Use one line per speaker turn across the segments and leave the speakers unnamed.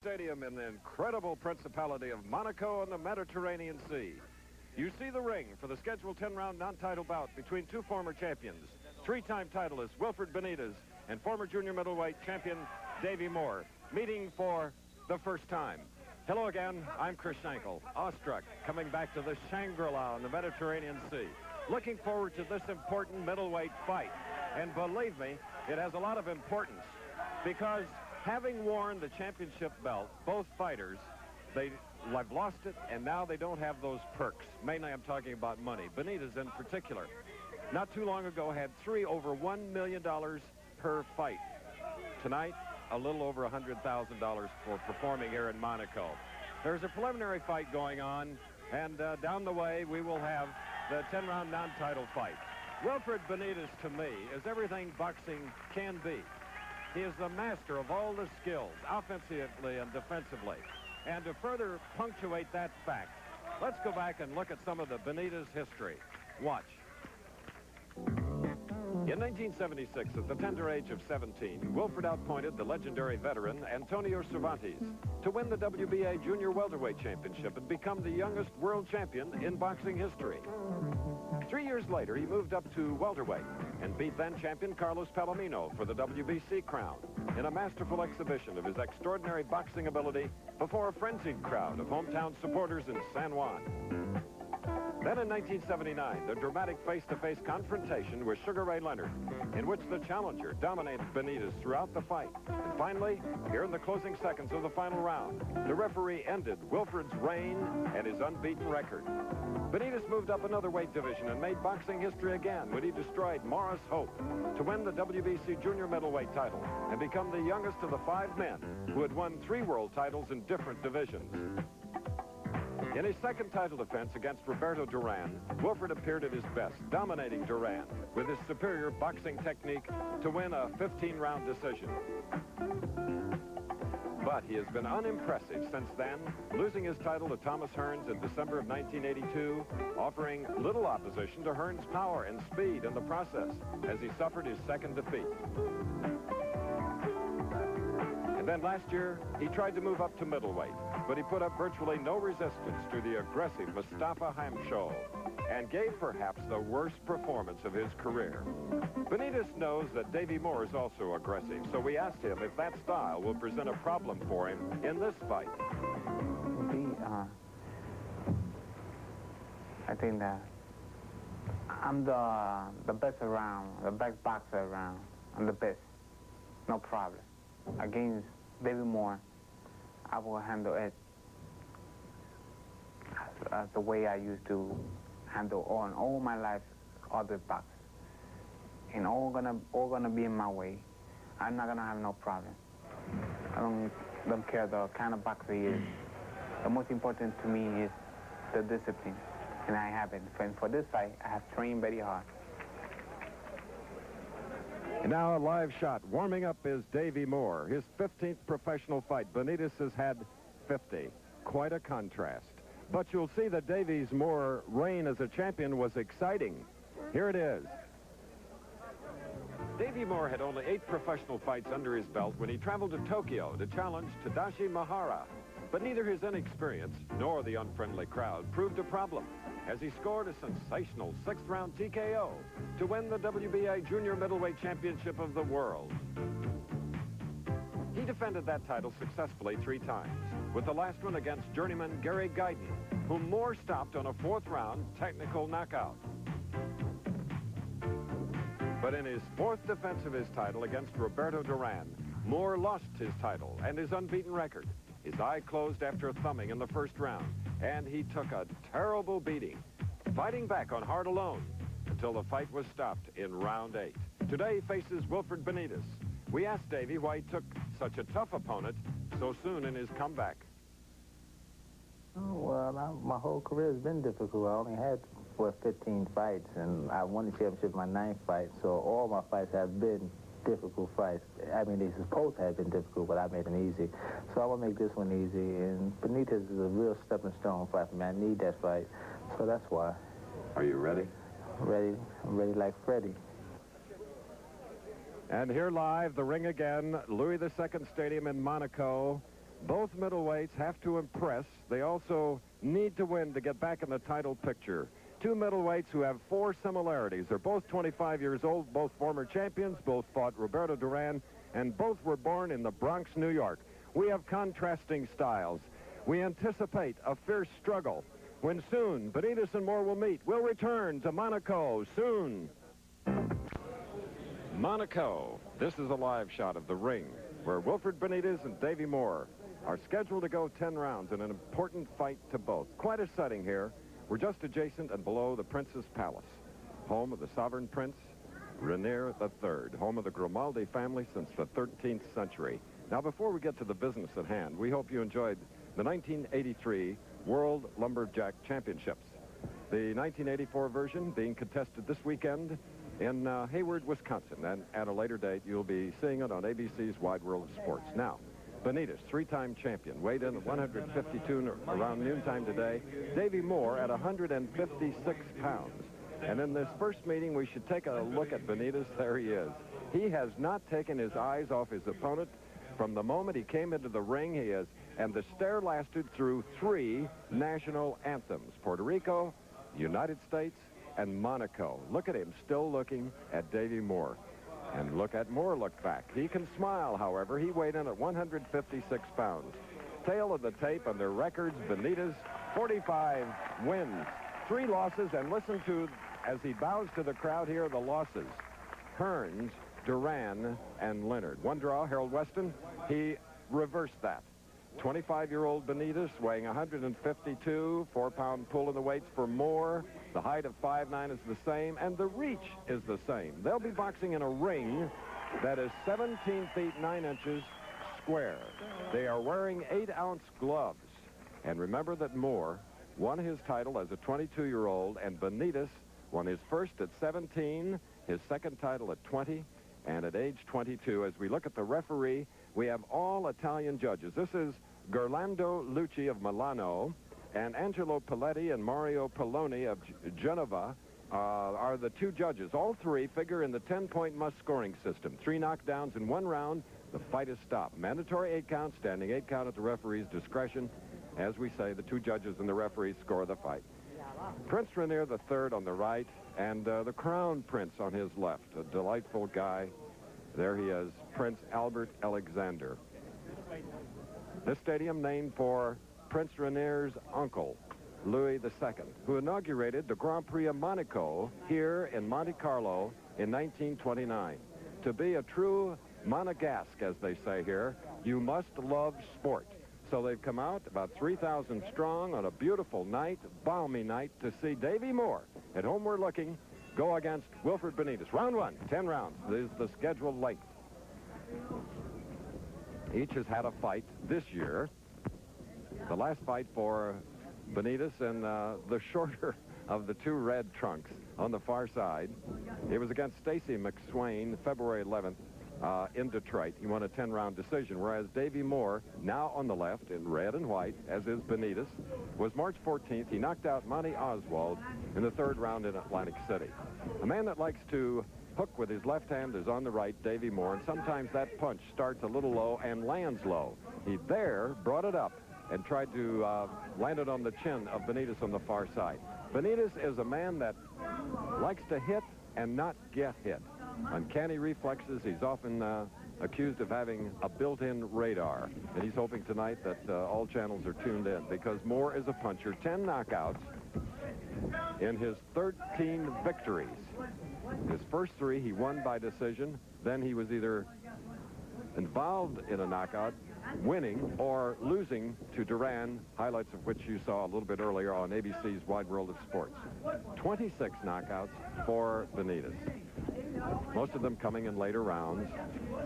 Stadium in the incredible principality of Monaco and the Mediterranean Sea. You see the ring for the scheduled 10-round non-title bout between two former champions, three-time titleist Wilfred Benitez and former junior middleweight champion Davey Moore, meeting for the first time. Hello again, I'm Chris Schenkel, awestruck, coming back to the Shangri-La in the Mediterranean Sea. Looking forward to this important middleweight fight. And believe me, it has a lot of importance because having worn the championship belt, both fighters, they've lost it, and now they don't have those perks. Mainly, I'm talking about money. Benitez, in particular, not too long ago, had over $1 million per fight. Tonight, a little over $100,000 for performing here in Monaco. There's a preliminary fight going on, and down the way, we will have the 10-round non-title fight. Wilfred Benitez, to me, is everything boxing can be. He is the master of all the skills, offensively and defensively. And to further punctuate that fact, let's go back and look at some of the Benitez history. Watch. In 1976, at the tender age of 17, Wilfred outpointed the legendary veteran Antonio Cervantes to win the WBA Junior Welterweight Championship and become the youngest world champion in boxing history. 3 years later, he moved up to welterweight and beat then-champion Carlos Palomino for the WBC crown in a masterful exhibition of his extraordinary boxing ability before a frenzied crowd of hometown supporters in San Juan. Then in 1979, the dramatic face-to-face confrontation with Sugar Ray Leonard, in which the challenger dominated Benitez throughout the fight. And finally, here in the closing seconds of the final round, the referee ended Wilfred's reign and his unbeaten record. Benitez moved up another weight division and made boxing history again when he destroyed Morris Hope to win the WBC junior middleweight title and become the youngest of the 5 men who had won 3 world titles in different divisions. In his second title defense against Roberto Duran, Wilfred appeared at his best, dominating Duran with his superior boxing technique to win a 15-round decision. But he has been unimpressive since then, losing his title to Thomas Hearns in December of 1982, offering little opposition to Hearns' power and speed in the process as he suffered his second defeat. And then last year, he tried to move up to middleweight, but he put up virtually no resistance to the aggressive Mustafa Hamsho and gave perhaps the worst performance of his career. Benitez knows that Davey Moore is also aggressive, so we asked him if that style will present a problem for him in this fight.
I think that I'm the best around, the best boxer around. I'm the best, no problem. Against Davey Moore, I will handle it as the way I used to handle all my life other boxers. And all gonna be in my way. I'm not gonna have no problem. I don't care the kind of boxer he is. The most important to me is the discipline, and I have it. And for this fight, I have trained very hard.
And now a live shot. Warming up is Davey Moore. His 15th professional fight. Benitez has had 50. Quite a contrast. But you'll see that Davey Moore's reign as a champion was exciting. Here it is. Davey Moore had only 8 professional fights under his belt when he traveled to Tokyo to challenge Tadashi Mahara. But neither his inexperience nor the unfriendly crowd proved a problem, as he scored a sensational 6th-round TKO to win the WBA Junior Middleweight Championship of the world. He defended that title successfully 3 times, with the last one against journeyman Gary Guyton, whom Moore stopped on a 4th-round technical knockout. But in his 4th defense of his title against Roberto Duran, Moore lost his title and his unbeaten record. His eye closed after a thumbing in the 1st round, and he took a terrible beating, fighting back on heart alone until the fight was stopped in round 8. Today he faces Wilfred Benitez. We asked Davey why he took such a tough opponent so soon in his comeback.
Oh, well, my whole career has been difficult. I only had 15 fights, and I won the championship my 9th fight, so all my fights have been difficult fights. I mean, they're supposed to have been difficult, but I made them easy. So I want to make this one easy, and Benitez is a real stepping stone fight for me. I need that fight, so that's why.
Are you ready?
Ready. I'm ready like Freddie.
And here live, the ring again, Louis II Stadium in Monaco. Both middleweights have to impress. They also need to win to get back in the title picture. Two middleweights who have 4 similarities. They're both 25 years old, both former champions, both fought Roberto Duran, and both were born in the Bronx, New York. We have contrasting styles. We anticipate a fierce struggle when soon Benitez and Moore will meet. We'll return to Monaco soon. Monaco. This is a live shot of the ring where Wilfred Benitez and Davey Moore are scheduled to go 10 rounds in an important fight to both. Quite a setting here. We're just adjacent and below the Prince's Palace, home of the sovereign prince, Rainier III, home of the Grimaldi family since the 13th century. Now, before we get to the business at hand, we hope you enjoyed the 1983 World Lumberjack Championships. The 1984 version being contested this weekend in Hayward, Wisconsin. And at a later date, you'll be seeing it on ABC's Wide World of Sports. Now, Benitez, 3-time champion, weighed in at 152 around noontime today. Davey Moore at 156 pounds. And in this first meeting, we should take a look at Benitez. There he is. He has not taken his eyes off his opponent from the moment he came into the ring. He is, and the stare lasted through 3 national anthems: Puerto Rico, United States, and Monaco. Look at him, still looking at Davey Moore. And look at Moore look back. He can smile, however. He weighed in at 156 pounds. Tail of the tape on their records, Benitez, 45 wins, 3 losses, and listen to, as he bows to the crowd here, the losses: Hearns, Duran, and Leonard. 1 draw, Harold Weston. He reversed that. 25-year-old Benitez weighing 152, 4-pound pull in the weights for Moore. The height of 5'9" is the same, and the reach is the same. They'll be boxing in a ring that is 17 feet 9 inches square. They are wearing 8-ounce gloves. And remember that Moore won his title as a 22-year-old, and Benitez won his first at 17, his second title at 20, and at age 22. As we look at the referee, we have all Italian judges. This is Gerlando Lucci of Milano, and Angelo Paletti and Mario Poloni of Genova are the 2 judges. All 3 figure in the 10-point must scoring system. 3 knockdowns in 1 round, the fight is stopped. Mandatory 8 count, standing 8 count at the referee's discretion. As we say, the 2 judges and the referee score the fight. Prince Rainier III on the right, and the Crown Prince on his left. A delightful guy. There he is, Prince Albert Alexander. This stadium named for Prince Rainier's uncle, Louis II, who inaugurated the Grand Prix of Monaco here in Monte Carlo in 1929. To be a true Monegasque, as they say here, you must love sport. So they've come out about 3,000 strong on a beautiful night, balmy night, to see Davey Moore. At home we're looking, go against Wilfred Benitez. Round 1, 10 rounds. This is the scheduled length. Each has had a fight this year. The last fight for Benitez and the shorter of the 2 red trunks on the far side. It was against Stacy McSwain, February 11th. In Detroit. He won a 10-round decision, whereas Davey Moore, now on the left in red and white, as is Benitez, was March 14th. He knocked out Monty Oswald in the 3rd round in Atlantic City. A man that likes to hook with his left hand is on the right, Davey Moore, and sometimes that punch starts a little low and lands low. He there brought it up and tried to land it on the chin of Benitez on the far side. Benitez is a man that likes to hit and not get hit. Uncanny reflexes. He's often accused of having a built-in radar. And he's hoping tonight that all channels are tuned in, because Moore is a puncher. 10 knockouts in his 13 victories. His first 3 he won by decision. Then he was either involved in a knockout, winning, or losing to Duran, highlights of which you saw a little bit earlier on ABC's Wide World of Sports. 26 knockouts for Benitez. Most of them coming in later rounds.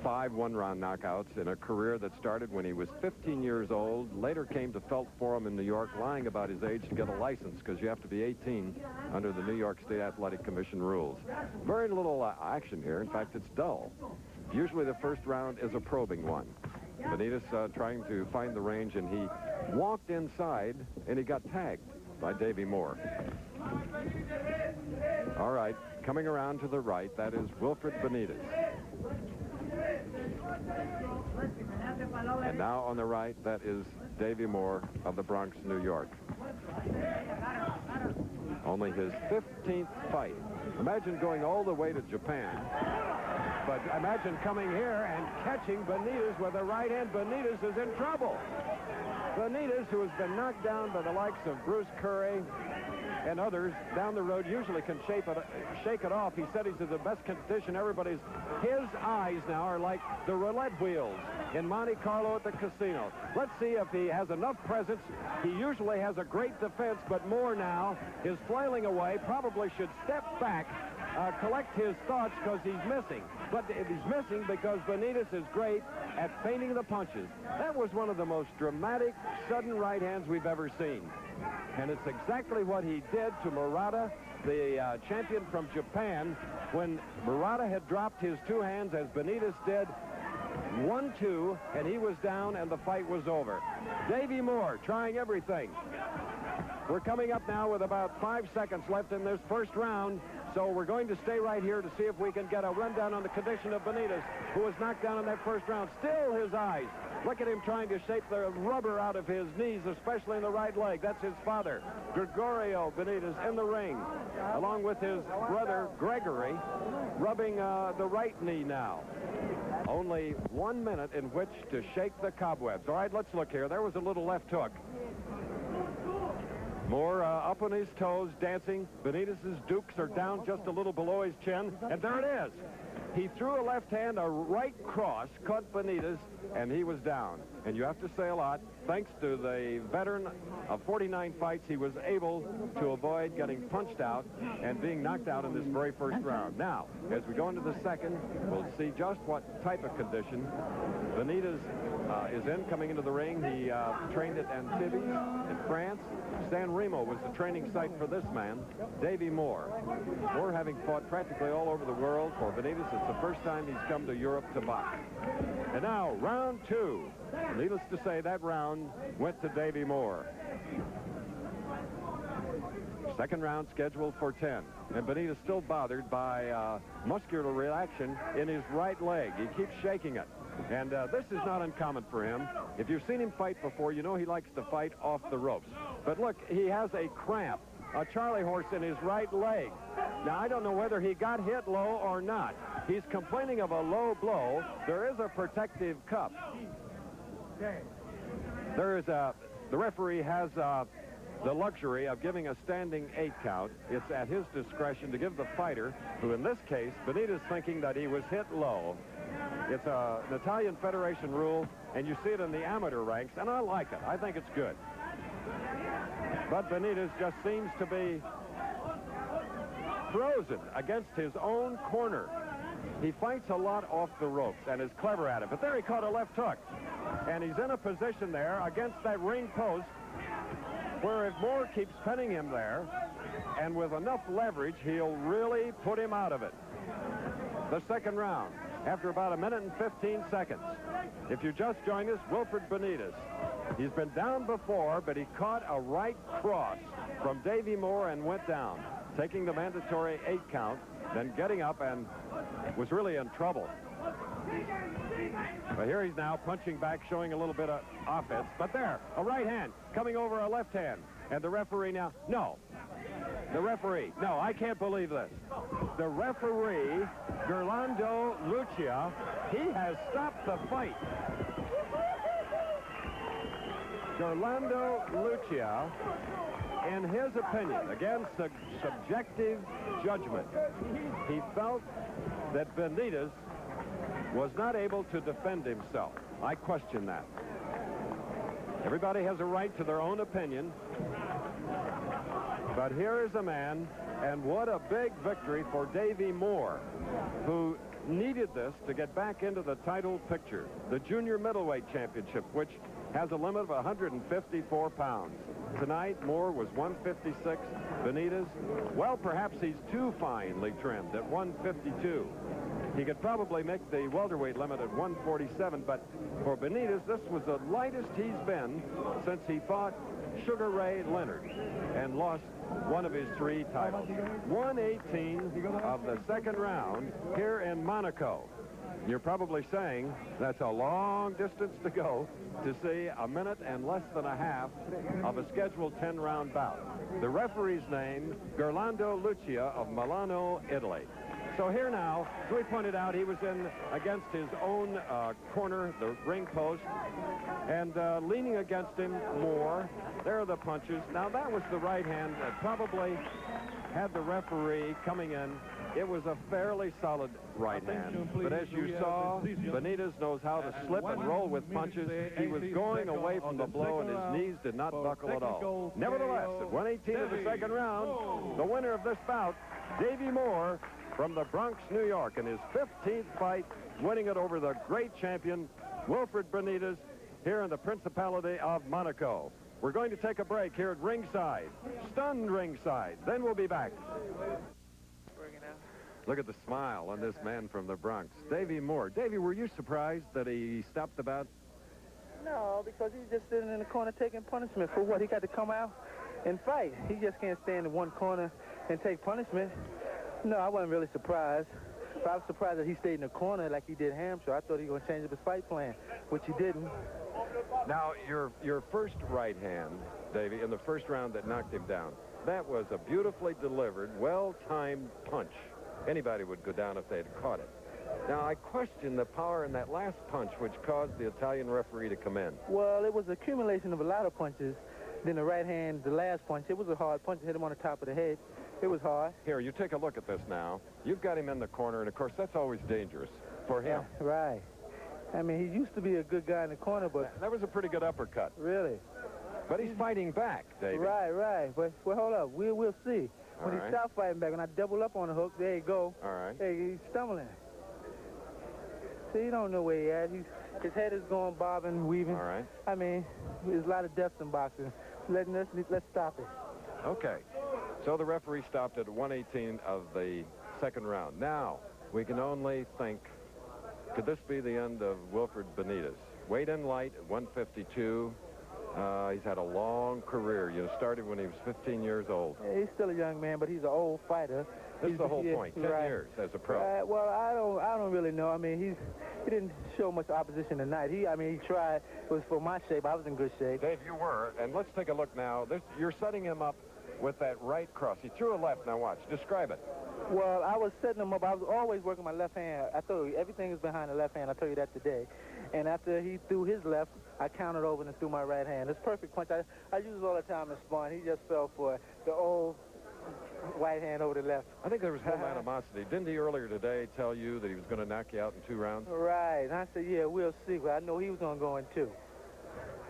5 one-round knockouts in a career that started when he was 15 years old, later came to Felt Forum in New York, lying about his age to get a license, because you have to be 18 under the New York State Athletic Commission rules. Very little action here. In fact, it's dull. Usually the first round is a probing one. Benitez trying to find the range, and he walked inside, and he got tagged by Davey Moore. All right, coming around to the right, that is Wilfred Benitez. And now on the right, that is Davey Moore of the Bronx, New York. Only his 15th fight. Imagine going all the way to Japan. But imagine coming here and catching Benitez with a right hand. Benitez is in trouble. Benitez, who has been knocked down by the likes of Bruce Curry and others down the road, usually can shake it off. He said he's in the best condition. His eyes now are like the roulette wheels in Monte Carlo at the casino. Let's see if he has enough presence. He usually has a great defense, but Moore now is flailing away, probably should step back, collect his thoughts because he's missing. But he's missing because Benitez is great at feinting the punches. That was one of the most dramatic, sudden right hands we've ever seen. And it's exactly what he did to Murata, the champion from Japan, when Murata had dropped his two hands as Benitez did. 1-2, and he was down, and the fight was over. Davey Moore trying everything. We're coming up now with about 5 seconds left in this first round, so we're going to stay right here to see if we can get a rundown on the condition of Benitez, who was knocked down in that first round. Still his eyes. Look at him trying to shake the rubber out of his knees, especially in the right leg. That's his father, Gregorio Benitez, in the ring, along with his brother, Gregory, rubbing the right knee now. Only 1 minute in which to shake the cobwebs. All right, let's look here. There was a little left hook. Moore up on his toes, dancing. Benitez's dukes are down just a little below his chin, and there it is. He threw a left hand, a right cross, caught Benitez, and he was down. And you have to say a lot. Thanks to the veteran of 49 fights, he was able to avoid getting punched out and being knocked out in this very first round. Now, as we go into the second, we'll see just what type of condition Benitez is in coming into the ring. He trained at Antibes in France. San Remo was the training site for this man, Davey Moore. Moore having fought practically all over the world for Benitez. It's the first time he's come to Europe to box. And now, round two. Needless to say, that round went to Davey Moore. Second round scheduled for 10. And Benitez still bothered by muscular reaction in his right leg. He keeps shaking it. And this is not uncommon for him. If you've seen him fight before, you know he likes to fight off the ropes. But look, he has a cramp, a Charlie horse in his right leg. Now, I don't know whether he got hit low or not. He's complaining of a low blow. There is a protective cup. There is the referee has the luxury of giving a standing 8 count. It's at his discretion to give the fighter, who in this case, Benitez thinking that he was hit low. It's an Italian Federation rule, and you see it in the amateur ranks, and I like it. I think it's good. But Benitez just seems to be frozen against his own corner. He fights a lot off the ropes and is clever at it. But there he caught a left hook. And he's in a position there against that ring post where if Moore keeps pinning him there, and with enough leverage, he'll really put him out of it. The second round, after about 1 minute and 15 seconds. If you just joined us, Wilfred Benitez. He's been down before, but he caught a right cross from Davey Moore and went down, taking the mandatory 8 count, then getting up and was really in trouble. But here he's now punching back, showing a little bit of offense. But there, a right hand coming over a left hand. And the referee now, no. The referee, no, I can't believe this. The referee, Gerlando Lucia, he has stopped the fight. Gerlando Lucia, in his opinion, again, subjective judgment, he felt that Benitez was not able to defend himself. I question that. Everybody has a right to their own opinion. But here is a man, and what a big victory for Davey Moore, who needed this to get back into the title picture. The junior middleweight championship, which has a limit of 154 pounds. Tonight, Moore was 156. Benitez, well, perhaps he's too finely trimmed at 152. He could probably make the welterweight limit at 147, but for Benitez, this was the lightest he's been since he fought Sugar Ray Leonard and lost one of his 3 titles. 1:18 of the second round here in Monaco. You're probably saying that's a long distance to go to see a minute and less than a half of a scheduled 10-round bout. The referee's name, Gerlando Lucia of Milano, Italy. So here now, as we pointed out, he was in against his own corner, the ring post, and leaning against him more. There are the punches. Now, that was the right hand that probably had the referee coming in. It was a fairly solid right hand. But as you saw, Benitez knows how to slip and roll with punches. He was going away from the blow, and his knees did not buckle at all. Nevertheless, at 118 of the second round, the winner of this bout, Davey Moore, from the Bronx, New York, in his 15th fight, winning it over the great champion, Wilfred Benitez, here in the Principality of Monaco. We're going to take a break here at ringside, stunned ringside. Then we'll be back. Look at the smile on this man from the Bronx, Davey Moore. Davey, were you surprised that he stopped the bout?
No, because he's just sitting in the corner taking punishment for what? He got to come out and fight. He just can't stand in one corner and take punishment. No, I wasn't really surprised. But I was surprised that he stayed in the corner like he did Hampshire. I thought he was going to change up his fight plan, which he didn't.
Now, your first right hand, Davey, in the first round that knocked him down, that was a beautifully delivered, well-timed punch. Anybody would go down if they had caught it. Now, I question the power in that last punch, which caused the Italian referee to come in.
Well, it was an accumulation of a lot of punches. Then the right hand, the last punch, it was a hard punch. It hit him on the top of the head. It was hard.
Here, you take a look at this now. You've got him in the corner, and, of course, that's always dangerous for him.
Yeah, right. I mean, he used to be a good guy in the corner, but...
That was a pretty good uppercut.
Really?
But he's fighting back, Davey.
Right. But, well, hold up. We'll see. When he stops fighting back, when I double up on the hook, there you go.
All right.
Hey, he's stumbling. See, you don't know where he at. His head is going bobbing, weaving.
All right.
I mean, there's a lot of depth in boxing. Let's stop it.
Okay. So the referee stopped at 118 of the second round. Now, we can only think, could this be the end of Wilfred Benitez? Weighed in light at 152. He's had a long career. You know, started when he was 15 years old.
Yeah, he's still a young man, but he's an old fighter.
This is the whole point. 10 years as a pro.
Well, I don't really know. I mean, he didn't show much opposition tonight. He tried. It was for my shape. I was in good shape.
Dave, you were. And let's take a look now. You're setting him up with that right cross. He threw a left. Now watch. Describe it.
Well, I was setting him up. I was always working my left hand. I told you, everything is behind the left hand. I told you that today. And after he threw his left, I countered over and threw my right hand. It's perfect punch. I use it all the time in sparring. He just fell for the old right hand over the left.
I think there was no animosity. Didn't he earlier today tell you that he was going to knock you out in 2 rounds?
Right. And I said, yeah, we'll see. But I know he was going to go in 2.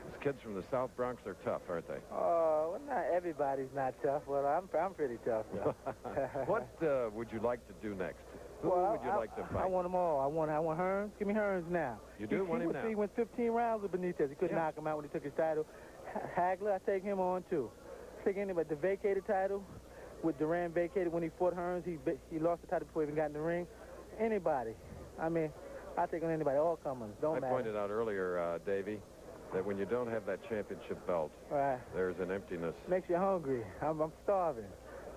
These kids from the South Bronx, they're tough, aren't they?
Oh, well, not everybody's not tough. Well, I'm pretty tough.
What would you like to do next? Who would you like to fight?
I want them all. I want Hearns. Give me Hearns now.
You do want him now?
He went 15 rounds with Benitez. He couldn't knock him out when he took his title. Hagler, I take him on, too. Take anybody. The vacated title, with Duran vacated when he fought Hearns. He lost the title before he even got in the ring. Anybody. I mean, I take on anybody. All comers. Don't matter.
I pointed out earlier, Davey, that when you don't have that championship belt, there's an emptiness.
Makes you hungry. I'm starving.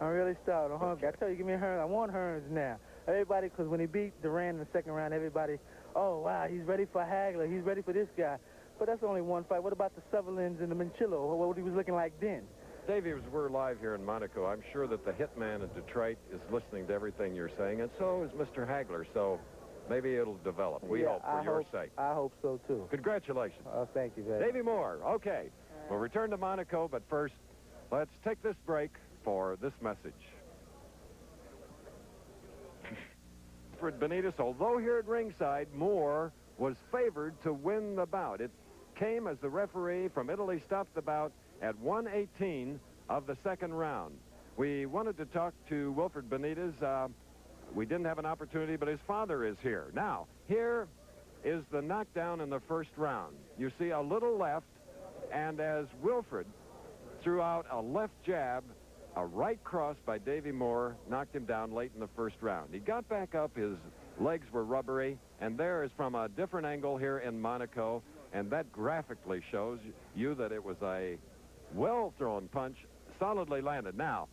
I'm really starving. I'm hungry. I tell you, give me a Hearns. I want Hearns now. Everybody, because when he beat Duran in the second round, everybody, oh, wow, he's ready for Hagler. He's ready for this guy. But that's only one fight. What about the Sutherlands and the Manchillo? What he was looking like then?
Davey, as we're live here in Monaco, I'm sure that the hitman in Detroit is listening to everything you're saying, and so is Mr. Hagler. So maybe it'll develop. We hope for your sake.
I hope so, too.
Congratulations.
Oh, thank you very much.
Davey Moore. Okay. We'll return to Monaco, but first, let's take this break for this message. Wilfred Benitez, although here at ringside, Moore was favored to win the bout. It came as the referee from Italy stopped the bout at 118 of the second round. We wanted to talk to Wilfred Benitez. We didn't have an opportunity, but his father is here. Now, here is the knockdown in the first round. You see a little left, and as Wilfred threw out a left jab, a right cross by Davey Moore knocked him down late in the first round. He got back up, his legs were rubbery, and there is from a different angle here in Monaco, and that graphically shows you that it was a well-thrown punch, solidly landed. Now,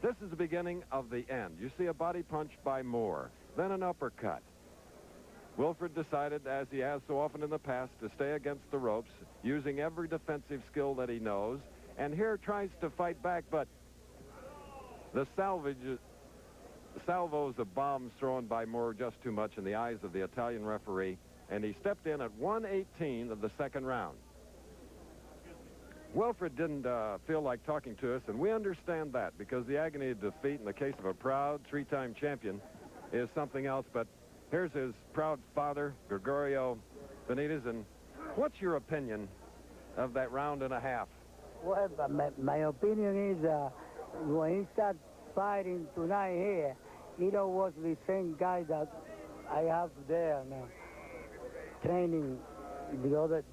this is the beginning of the end. You see a body punch by Moore, then an uppercut. Wilfred decided, as he has so often in the past, to stay against the ropes, using every defensive skill that he knows, and here tries to fight back, but the salvos of bombs thrown by Moore just too much in the eyes of the Italian referee, and he stepped in at 1:18 of the second round. Wilfred didn't feel like talking to us, and we understand that, because the agony of defeat in the case of a proud three-time champion is something else. But here's his proud father, Gregorio Benitez, and what's your opinion of that round and a half?
Well, my opinion is when he started fighting tonight here, he was the same guy that I have there now, training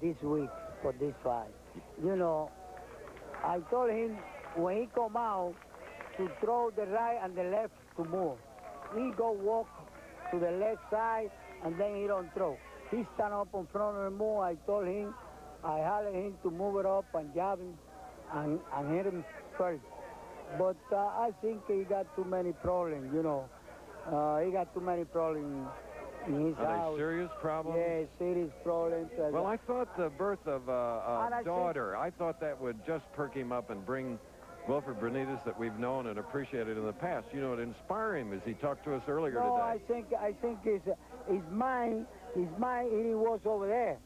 this week for this fight. You know, I told him when he come out to throw the right and the left to move. He go walk to the left side and then he don't throw. He stand up in front of the move. I told him, I hollered him to move it up and jab him and hit him first. But I think he got too many problems, you know. He got too many problems in his house.
Are they serious problems?
Yeah, serious problems.
Well, I thought the birth of a daughter, I thought that would just perk him up and bring Wilfred Benitez that we've known and appreciated in the past. You know, it inspire him as he talked to us earlier today.
No, I think his mind, he was over there.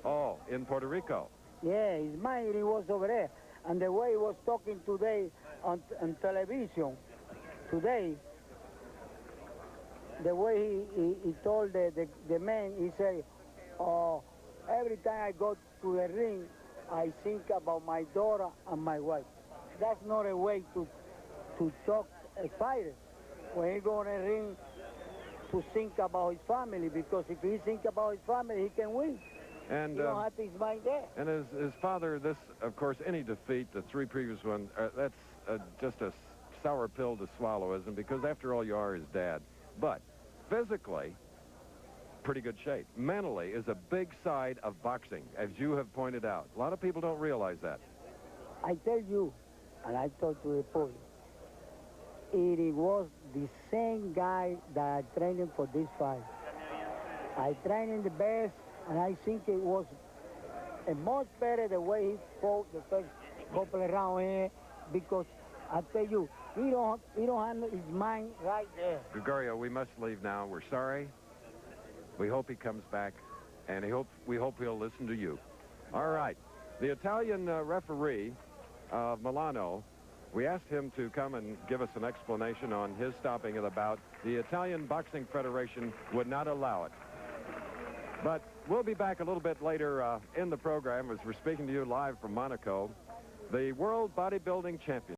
Oh, in Puerto Rico.
Yeah, his mind, he was over there. And the way he was talking today on television, today, the way he told the man, he said, oh, every time I go to the ring, I think about my daughter and my wife. That's not a way to talk a fighter. When he go in the ring, to think about his family, because if he think about his family, he can win.
And
he don't have his mind there.
And his father, this, of course, any defeat, the three previous ones, that's just a sour pill to swallow, isn't it? Because after all, you are his dad. But physically, pretty good shape. Mentally is a big side of boxing, as you have pointed out. A lot of people don't realize that.
I tell you, and I told to the police, it was the same guy that I trained him for this fight. I trained him the best, and I think it was a much better the way he fought the first couple of rounds here, because I tell you, he don't have his mind right there.
Gregorio, we must leave now. We're sorry. We hope he comes back, and we hope he'll listen to you. All right. The Italian referee of Milano, we asked him to come and give us an explanation on his stopping of the bout. The Italian Boxing Federation would not allow it. But we'll be back a little bit later in the program as we're speaking to you live from Monaco. The World Bodybuilding Champion.